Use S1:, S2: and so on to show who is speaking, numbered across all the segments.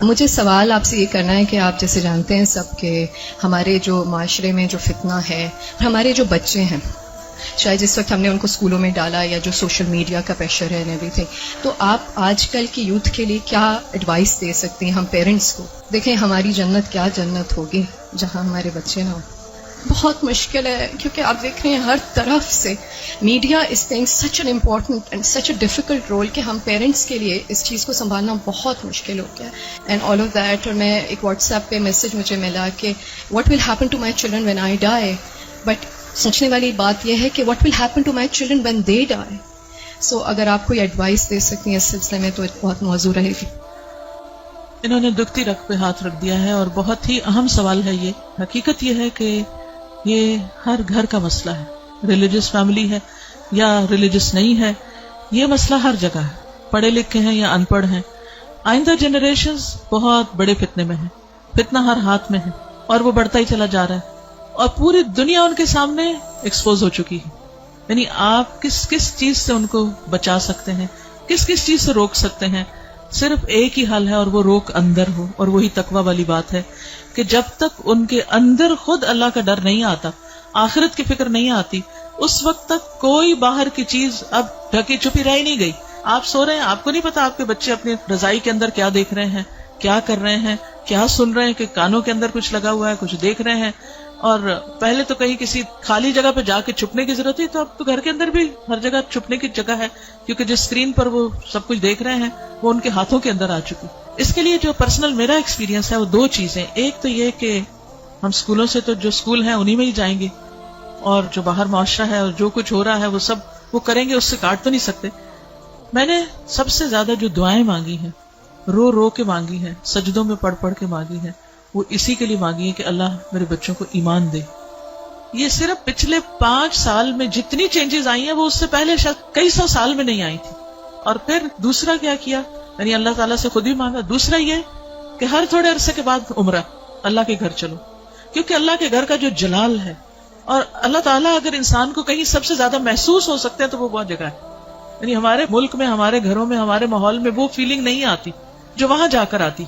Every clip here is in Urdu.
S1: مجھے سوال آپ سے یہ کرنا ہے کہ آپ جیسے جانتے ہیں سب کہ ہمارے جو معاشرے میں جو فتنہ ہے، ہمارے جو بچے ہیں، شاید جس وقت ہم نے ان کو اسکولوں میں ڈالا یا جو سوشل میڈیا کا پریشر ہے ایوری تھنگ، تو آپ آج کل کی یوتھ کے لیے کیا ایڈوائس دے سکتے ہیں ہم پیرنٹس کو؟ دیکھیں ہماری جنت کیا جنت ہوگی جہاں ہمارے بچے نہ ہوں. بہت مشکل ہے کیونکہ آپ دیکھ رہے ہیں ہر طرف سے media is playing such an important and such a difficult role کہ ہم پیرنٹس کے لیے اس چیز کو سنبھالنا بہت مشکل ہو گیا اینڈ آل آف دیٹ. اور میں ایک واٹس ایپ پہ میسج مجھے ملا کہ what will happen to my children when I die, but سوچنے والی بات یہ ہے کہ what will happen to my children when they die. So اگر آپ کوئی ایڈوائس دے سکتی ہیں اس سلسلے میں تو بہت موزوں رہے گی.
S2: انہوں نے دکھتی رگ پہ ہاتھ رکھ دیا ہے اور بہت ہی اہم سوال ہے یہ. حقیقت یہ ہے کہ یہ ہر گھر کا مسئلہ ہے، ریلیجس فیملی ہے یا ریلیجس نہیں ہے، یہ مسئلہ ہر جگہ ہے، پڑھے لکھے ہیں یا ان پڑھ ہیں. آئندہ جنریشنز بہت بڑے فتنے میں ہیں، فتنہ ہر ہاتھ میں ہے اور وہ بڑھتا ہی چلا جا رہا ہے اور پوری دنیا ان کے سامنے ایکسپوز ہو چکی ہے. یعنی آپ کس کس چیز سے ان کو بچا سکتے ہیں، کس کس چیز سے روک سکتے ہیں؟ صرف ایک ہی حل ہے اور وہ روک اندر ہو، اور وہی تقویٰ والی بات ہے کہ جب تک ان کے اندر خود اللہ کا ڈر نہیں آتا، آخرت کی فکر نہیں آتی، اس وقت تک کوئی باہر کی چیز اب ڈھکی چھپی رہ نہیں گئی. آپ سو رہے ہیں، آپ کو نہیں پتا آپ کے بچے اپنی رضائی کے اندر کیا دیکھ رہے ہیں، کیا کر رہے ہیں، کیا سن رہے ہیں، کہ کانوں کے اندر کچھ لگا ہوا ہے، کچھ دیکھ رہے ہیں. اور پہلے تو کہیں کسی خالی جگہ پہ جا کے چھپنے کی ضرورت ہے، تو اب تو گھر کے اندر بھی ہر جگہ چھپنے کی جگہ ہے، کیونکہ جس اسکرین پر وہ سب کچھ دیکھ رہے ہیں وہ ان کے ہاتھوں کے اندر آ چکی. اس کے لیے جو پرسنل میرا ایکسپیرینس ہے وہ دو چیزیں. ایک تو یہ کہ ہم اسکولوں سے تو جو اسکول ہیں انہی میں ہی جائیں گے، اور جو باہر معاشرہ ہے اور جو کچھ ہو رہا ہے وہ سب وہ کریں گے، اس سے کاٹ تو نہیں سکتے. میں نے سب سے زیادہ جو دعائیں مانگی ہیں، رو رو کے مانگی ہیں، سجدوں میں پڑھ پڑھ کے مانگی ہیں، وہ اسی کے لیے مانگی ہے کہ اللہ میرے بچوں کو ایمان دے. یہ صرف پچھلے 5 سال میں جتنی چینجز آئی ہیں وہ اس سے پہلے شاید کئی 100 سال میں نہیں آئی تھی. اور پھر دوسرا کیا کیا، یعنی اللہ تعالیٰ سے خود ہی مانگا. دوسرا یہ کہ ہر تھوڑے عرصے کے بعد عمرہ، اللہ کے گھر چلو، کیونکہ اللہ کے گھر کا جو جلال ہے، اور اللہ تعالیٰ اگر انسان کو کہیں سب سے زیادہ محسوس ہو سکتے ہیں تو وہ بہت جگہ ہے. یعنی ہمارے ملک میں، ہمارے گھروں میں، ہمارے ماحول میں وہ فیلنگ نہیں آتی جو وہاں جا کر آتی.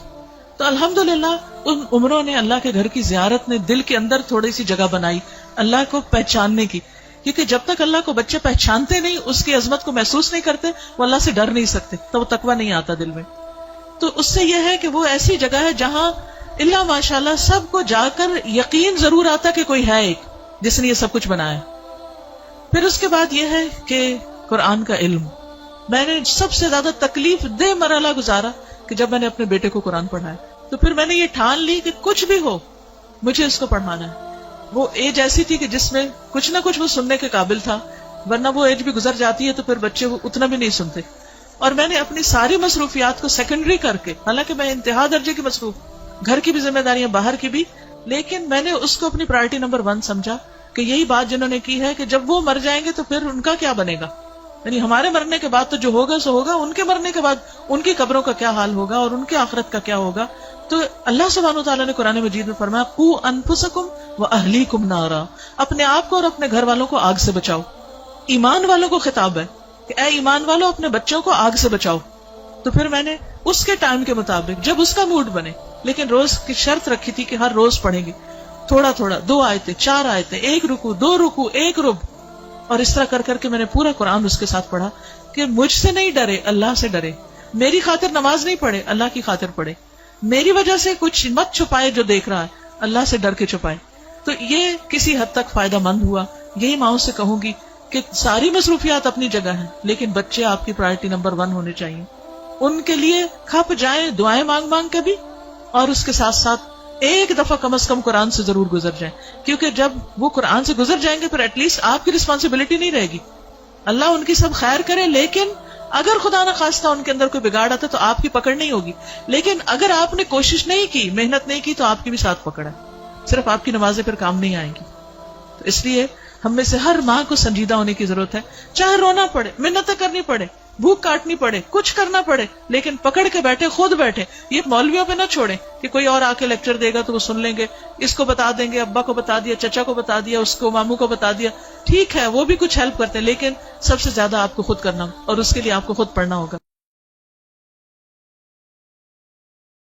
S2: تو الحمدللہ ان عمروں نے، اللہ کے گھر کی زیارت نے دل کے اندر تھوڑی سی جگہ بنائی اللہ کو پہچاننے کی. کیونکہ جب تک اللہ کو بچے پہچانتے نہیں، اس کی عظمت کو محسوس نہیں کرتے، وہ اللہ سے ڈر نہیں سکتے، تو وہ تقویٰ نہیں آتا دل میں. تو اس سے یہ ہے کہ وہ ایسی جگہ ہے جہاں اللہ ماشاءاللہ سب کو جا کر یقین ضرور آتا کہ کوئی ہے ایک جس نے یہ سب کچھ بنایا. پھر اس کے بعد یہ ہے کہ قرآن کا علم. میں نے سب سے زیادہ تکلیف دہ مرحلہ گزارا کہ جب میں نے اپنے بیٹے کو قرآن پڑھایا، تو پھر میں نے یہ ٹھان لی کہ کچھ بھی ہو مجھے اس کو پڑھانا ہے. وہ ایج ایسی تھی کہ جس میں کچھ نہ کچھ وہ سننے کے قابل تھا، ورنہ وہ ایج بھی گزر جاتی ہے تو پھر بچے وہ اتنا بھی نہیں سنتے. اور میں نے اپنی ساری مصروفیات کو سیکنڈری کر کے، حالانکہ میں انتہا درجے کی مصروف، گھر کی بھی ذمہ داریاں، باہر کی بھی، لیکن میں نے اس کو اپنی پرائرٹی نمبر 1 سمجھا کہ یہی بات جنہوں نے کی ہے کہ جب وہ مر جائیں گے تو پھر ان کا کیا بنے گا. یعنی ہمارے مرنے کے بعد تو جو ہوگا سو ہوگا، ان کے مرنے کے بعد ان کی قبروں کا کیا حال ہوگا اور ان کی آخرت کا کیا ہوگا. تو اللہ سبحانہ وتعالیٰ نے قرآن مجید میں فرمایا قوا انفسکم واہلیکم نارا، اپنے آپ کو اور اپنے گھر والوں کو آگ سے بچاؤ. ایمان والوں کو خطاب ہے کہ اے ایمان والوں اپنے بچوں کو آگ سے بچاؤ. تو پھر میں نے اس کے ٹائم کے مطابق جب اس کا موڈ بنے، لیکن روز کی شرط رکھی تھی کہ ہر روز پڑھیں گے تھوڑا تھوڑا، 2 آیتیں 4 آیتیں، 1 رکوع 2 رکوع 1 رب، اور اس طرح کر کر کے میں نے پورا قرآن اس کے ساتھ پڑھا کہ مجھ سے نہیں ڈرے، اللہ سے ڈرے. میری خاطر نماز نہیں پڑھے، اللہ کی خاطر پڑھے. میری وجہ سے کچھ مت چھپائے جو دیکھ رہا ہے، اللہ سے ڈر کے چھپائے. تو یہ کسی حد تک فائدہ مند ہوا. یہی ماؤں سے کہوں گی کہ ساری مصروفیات اپنی جگہ ہیں، لیکن بچے آپ کی پرائرٹی نمبر 1 ہونے چاہیے. ان کے لیے کھپ جائیں، دعائیں مانگ مانگ کے بھی، اور اس کے ساتھ ساتھ ایک دفعہ کم از کم قرآن سے ضرور گزر جائیں. کیونکہ جب وہ قرآن سے گزر جائیں گے پھر ایٹ لیسٹ آپ کی رسپانسبلٹی نہیں رہے گی. اللہ ان کی سب خیر کرے، لیکن اگر خدا نہ خواستہ ان کے اندر کوئی بگاڑ آتا تو آپ کی پکڑ نہیں ہوگی. لیکن اگر آپ نے کوشش نہیں کی، محنت نہیں کی، تو آپ کی بھی ساتھ پکڑ ہے. صرف آپ کی نمازیں پھر کام نہیں آئیں گی. تو اس لیے ہم میں سے ہر ماں کو سنجیدہ ہونے کی ضرورت ہے. چاہے رونا پڑے، محنتیں کرنی پڑے، بھوک کاٹنی پڑے، کچھ کرنا پڑے، لیکن پکڑ کے بیٹھے، خود بیٹھے. یہ مولویوں پہ نہ چھوڑیں کہ کوئی اور آ کے لیکچر دے گا تو وہ سن لیں گے، اس کو بتا دیں گے، ابا کو بتا دیا، چچا کو بتا دیا، اس کو ماموں کو بتا دیا. ٹھیک ہے وہ بھی کچھ ہیلپ کرتے ہیں، لیکن سب سے زیادہ آپ کو خود کرنا، اور اس کے لیے آپ کو خود پڑھنا ہوگا.